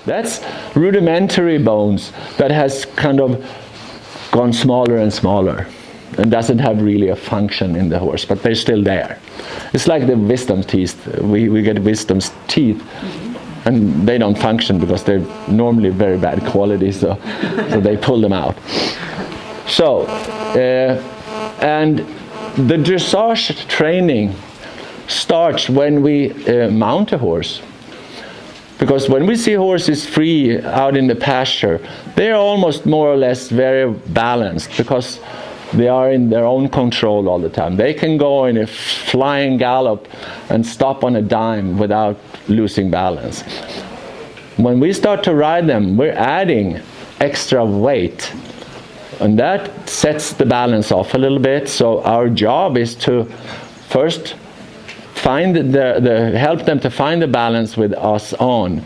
That's rudimentary bones that has kind of gone smaller and smaller and doesn't have really a function in the horse, but they're still there. It's like the wisdom teeth. We get wisdom teeth, and they don't function because they're normally very bad quality, so they pull them out. So, and the dressage training starts when we mount a horse. Because when we see horses free out in the pasture, they're almost more or less very balanced because they are in their own control all the time. They can go in a flying gallop and stop on a dime without losing balance. When we start to ride them, we're adding extra weight, and that sets the balance off a little bit. So our job is to first find help them to find the balance with us on,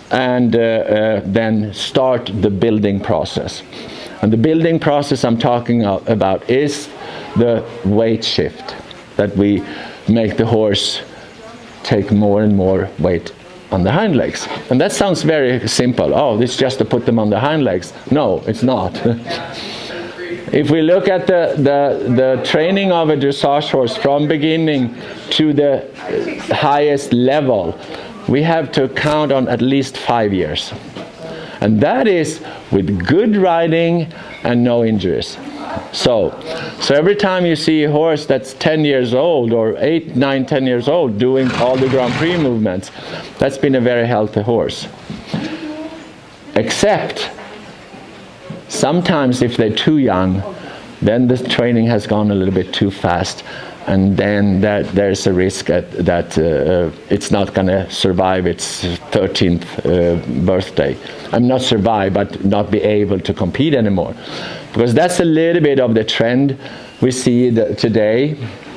and then start the building process. And the building process I'm talking about is the weight shift, that we make the horse take more and more weight on the hind legs. And that sounds very simple. Oh, it's just to put them on the hind legs. No, it's not. If we look at the training of a dressage horse from beginning to the highest level, we have to count on at least 5 years. And that is with good riding and no injuries. So every time you see a horse that's 10 years old or 8, 9, 10 years old doing all the Grand Prix movements, that's been a very healthy horse. Except sometimes if they're too young, then the training has gone a little bit too fast, and then there's a risk that it's not going to survive its 13th birthday. I'm not survive, but not be able to compete anymore. Because that's a little bit of the trend we see today.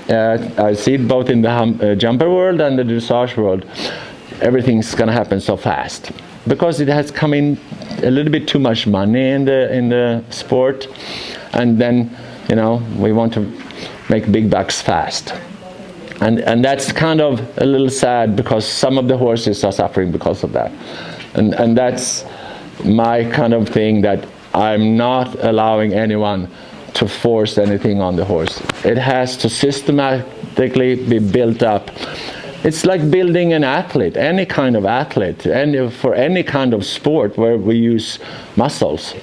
I see it both in the jumper world and the dressage world. Everything's going to happen so fast. Because it has come in a little bit too much money in the sport, and then we want to make big bucks fast, and that's kind of a little sad because some of the horses are suffering because of that, and that's my kind of thing, that I'm not allowing anyone to force anything on the horse. It has to systematically be built up. It's like building an athlete, any kind of athlete, and for any kind of sport where we use muscles.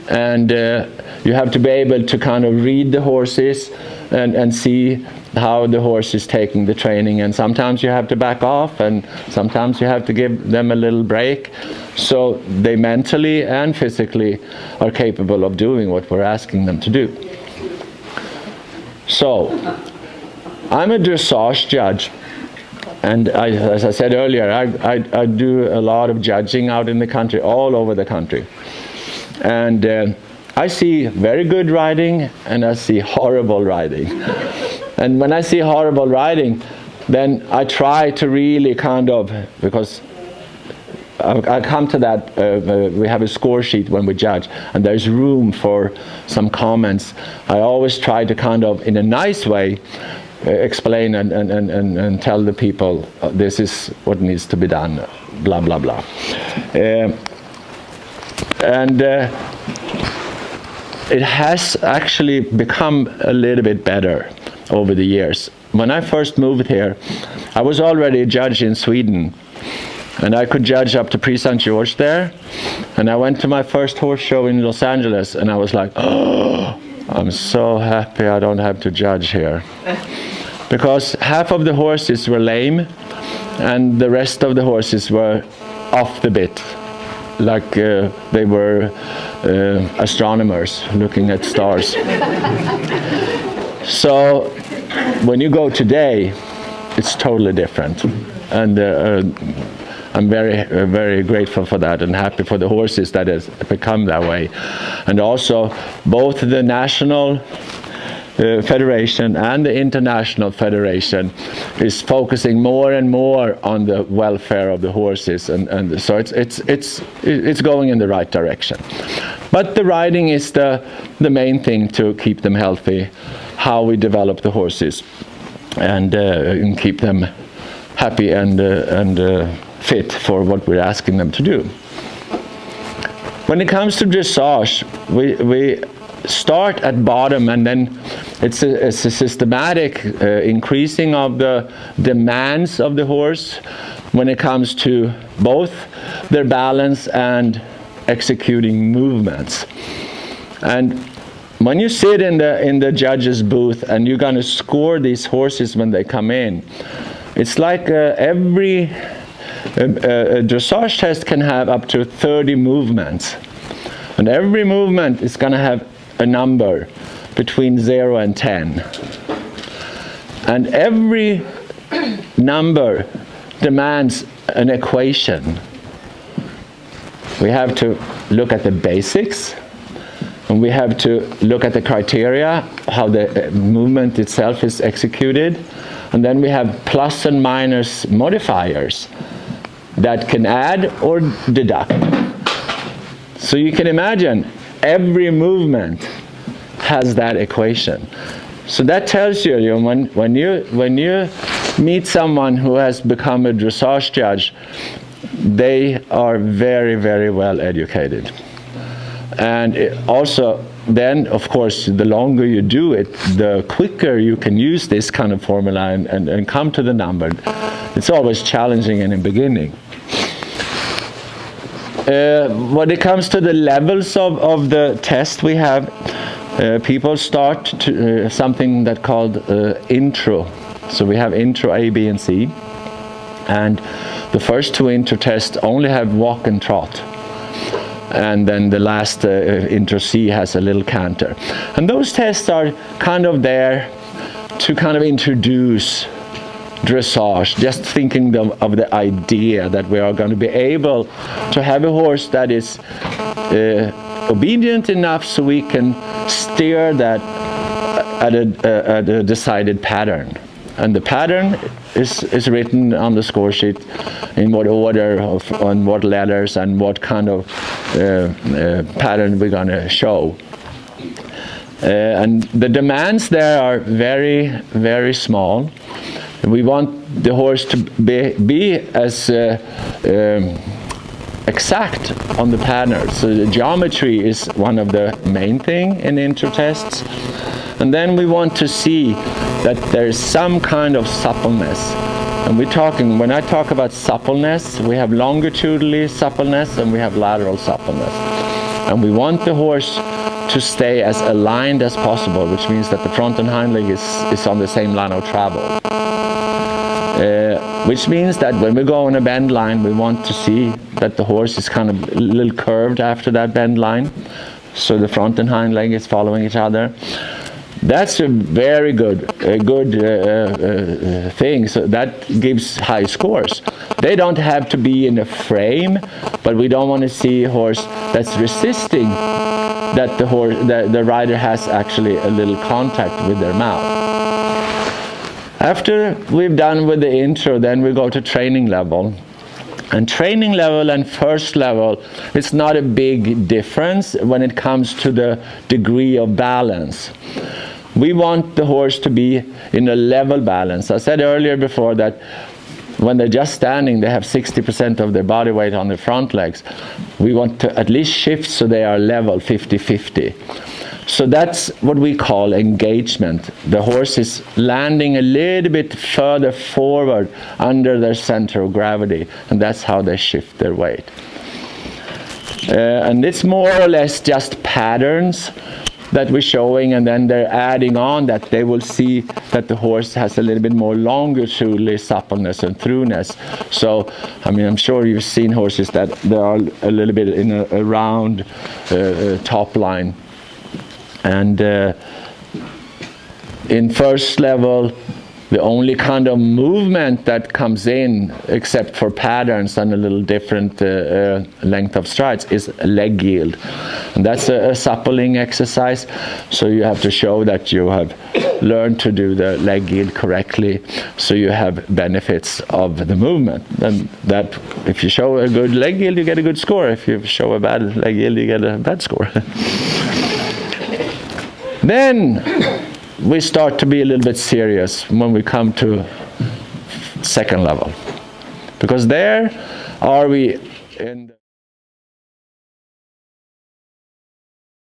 And you have to be able to kind of read the horses and see how the horse is taking the training. And sometimes you have to back off, and sometimes you have to give them a little break, so they mentally and physically are capable of doing what we're asking them to do. So, I'm a dressage judge, and as I said earlier, I do a lot of judging out in the country, all over the country. And I see very good riding, and I see horrible riding. And when I see horrible riding, then I try to really kind of, because I come to that, we have a score sheet when we judge, and there's room for some comments. I always try to kind of, in a nice way, explain and tell the people this is what needs to be done, blah blah blah. It has actually become a little bit better over the years. When I first moved here, I was already a judge in Sweden, and I could judge up to Prix St. George there. And I went to my first horse show in Los Angeles, and I was like, oh, I'm so happy I don't have to judge here. Because half of the horses were lame, and the rest of the horses were off the bit, like they were astronomers looking at stars. So when you go today, it's totally different, and I'm very grateful for that, and happy for the horses that has become that way. And also both the national federation and the international federation is focusing more and more on the welfare of the horses, and so it's going in the right direction. But the riding is the main thing to keep them healthy, how we develop the horses and keep them happy and fit for what we're asking them to do. When it comes to dressage, we start at bottom, and then it's a systematic increasing of the demands of the horse when it comes to both their balance and executing movements. And when you sit in the judge's booth and you're going to score these horses when they come in, it's like every a dressage test can have up to 30 movements, and every movement is going to have a number between 0 and 10, and every number demands an equation. We have to look at the basics, and we have to look at the criteria, how the movement itself is executed, and then we have plus and minus modifiers that can add or deduct. So you can imagine every movement has that equation. So that tells you, when you meet someone who has become a dressage judge, they are very, very well educated. And also, then, of course, the longer you do it, the quicker you can use this kind of formula and come to the number. It's always challenging in the beginning. When it comes to the levels of the test we have, people start to something that called intro. So we have intro A, B, and C. And the first two intro tests only have walk and trot. And then the last intro C has a little canter. And those tests are kind of there to kind of introduce dressage, just thinking of the idea that we are going to be able to have a horse that is obedient enough so we can steer that at a decided pattern. And the pattern is written on the score sheet in what order, on what letters, and what kind of pattern we're going to show. And the demands there are very, very small. We want the horse to be as exact on the pattern. So the geometry is one of the main thing in intro tests. And then we want to see that there's some kind of suppleness. And when I talk about suppleness, we have longitudinal suppleness and we have lateral suppleness. And we want the horse to stay as aligned as possible, which means that the front and hind leg is on the same line of travel. Which means that when we go on a bend line, we want to see that the horse is kind of a little curved after that bend line, so the front and hind leg is following each other. That's a very good thing. So that gives high scores. They don't have to be in a frame, but we don't want to see a horse that's resisting that the rider has actually a little contact with their mouth. After we've done with the intro, then we go to training level. And training level and first level, it's not a big difference when it comes to the degree of balance. We want the horse to be in a level balance. I said earlier before that when they're just standing, they have 60% of their body weight on their front legs. We want to at least shift so they are level 50-50. So that's what we call engagement. The horse is landing a little bit further forward under their center of gravity, and that's how they shift their weight. And it's more or less just patterns that we're showing, and then they're adding on that they will see that the horse has a little bit more longitudinal suppleness and throughness. So, I mean, I'm sure you've seen horses that they are a little bit in a round top line. And in first level, the only kind of movement that comes in, except for patterns and a little different length of strides, is leg yield. And that's a suppling exercise. So you have to show that you have learned to do the leg yield correctly, so you have benefits of the movement. And that if you show a good leg yield, you get a good score. If you show a bad leg yield, you get a bad score. Then we start to be a little bit serious when we come to second level, because there are we in